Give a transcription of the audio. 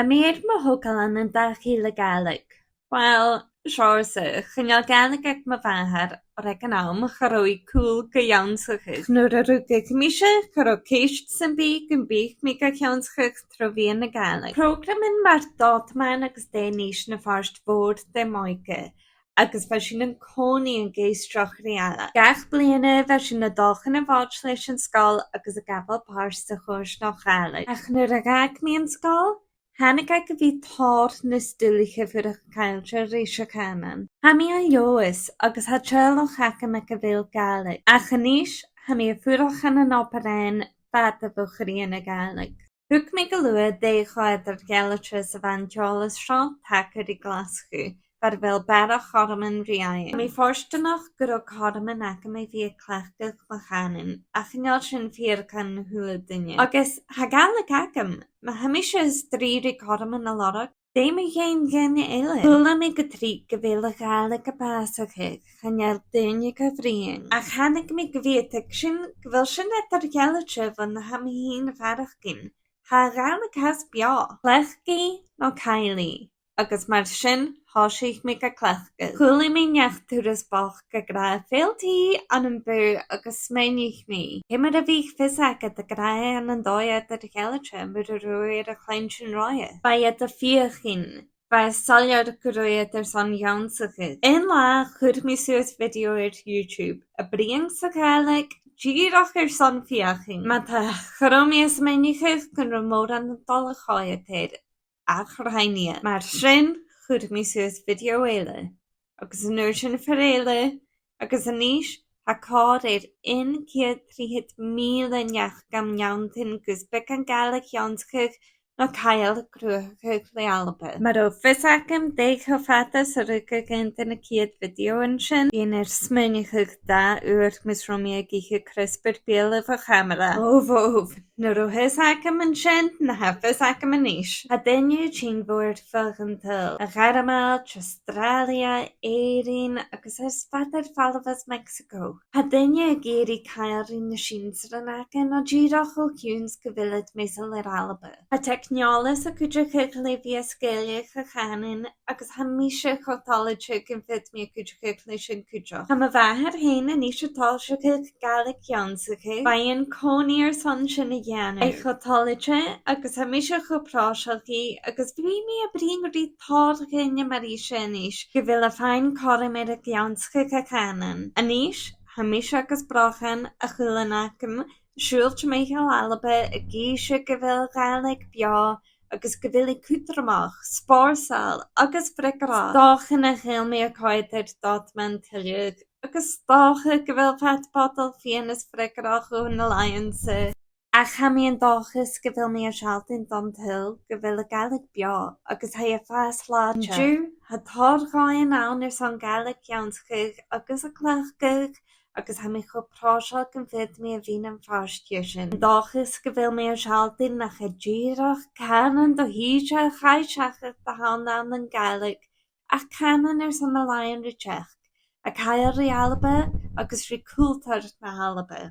A méid mo thugáin an dachéile Ghàidhlig. Well, seirsa, chuinneáil Ghàidhlig ag mo bheathair ar ag an am choróidh cúil go dheonsachas. Nuair a rugach Mise choró céist san bhí inbheach mé go ceonsachas trobhíon na Ghàidhlig. Programin mar dotman agus déníos na farst bhór de òige. Agus bheith sin an cónaí an géisteach réala. Gach bliana bheith sin na dulchan a bháid leis an scáil agus a gabhal páirs de Choimhearsnachd Ghàidhlig. Ach nuair a gach mí an scáil, Hannig ag go bhí tóir na stúlacha fuair a caiilte rééis a chànan. Ha mí an Duais agus ha treil ó chacha me go bhfuil Ghàidhlig. Ach anis, ha mí a fuarachan an òige bad a bhuachraíon a Ghàidhlig. Thug mé go luath dìoghras ar gealaithe sa bhain teolas seo takear I glacadh. Bar bhfuil bara chànan Roghainn. Mí fórstanach go raibh chànan agam I bhí glacadh Ghobhainn, a chuinneáil sin fíorchan na thula duine. Agus ha Ghàidhlig agam, ma ha Mise is dríri chànan a lorach, dé me géin gin eile. Thula mé go trí go bhfuil a Ghàidhlig a básacha, chuinneáil duine go bhríon. Ach hannig mé go bhíoteach sin go bhfuil sin ar gealaithe van na ha mí hín a bharach gin. Ha Ghàidhlig has beo, glacadh nó cailí. Agus mar sin háisíigh mé go glacadh. Chúla mé neach thuras bach go grá féiltí an an bú agus smaoinigh mí. Himar a bhíh fis agad a grá an an dóiad ar gealaithe mu a ruúir a chléin sin ráide. Baiad a fiochin, ba saliad go ruúid ar san dheonsachas. In lá chur mí suas bhídio ar YouTube. A bríon sa Ghàidhlig, díreach ar san fiochin. Ma tá choromí is smaoinigh gon remód an dul cháiad a Roghainn. Mar sin chud mí suas bhídio eile. Agus an nuair sin for eile, agus anis ha cád ar 130,000 neachgam neamtain gus bec an Ghàidhlig dheonsachas nó cail cruthachadh le ALBA. Mar ó fis agam déag fatas a rugach inta na céad bhídio an sin, bhíon ar smaoinigh 10 uair mis romí a gíche crispir béal a chamara. Óh, nuair ó his agam an sin na ha fis agam anis. Ha duine sin bhór fágantal. A gharamál, Australia, éirín agus is fadar fallafas Mexico. Ha duine a géirí cairí na sínsar an agan ó díreach ó ciúns go bhfuilid mesal ar ALBA. Ha techneolas a cúideach le bhí a scéalaach a chànan agus ha Mise chotálaide an fit mé cúideach leis sin cúideach. Ha ma bheathair héin a níos táilseach Ghàidhlig dheonsachas, baíon cónaí ar san sin a dhéanamh. Ag chotálaide agus ha Mise chopráisealtaí agus bhí mé a bríon rí táircha inne maríise anis go bhfuil a fáin chorim ar a dheonsachas a chànan. Anis, ha Mise agus Roghainn a chuileann agam siúilt mé ALBA a gcíise go bhfuil Ghàidhlig beo agus go bhfuil cútramach, spórsal agus fricrá. Stáchan a chéil mé a cáidir dotman tiilg agus stácha go bhfuil fatbodal fianas fricrach ó na Lionsa. Ach ha mí an dáchas go bhfuil mé a sealtain don til go bhfuil a Ghàidhlig beo agus ha a fás láte. Dú ha Roghainn ann ar san Ghàidhlig dheonsachas agus a glacadh agus ha mé chopráiseach an bhith mé a bhín an fáistí sin. Dáchas go bhfuil mé a sealtain nach a díreach chànan do híide a chaidseachach de hánan an Ghàidhlig ach chànan ar san na Lion rithe. A cair rí ALBA agus rí cúltar na ALBA.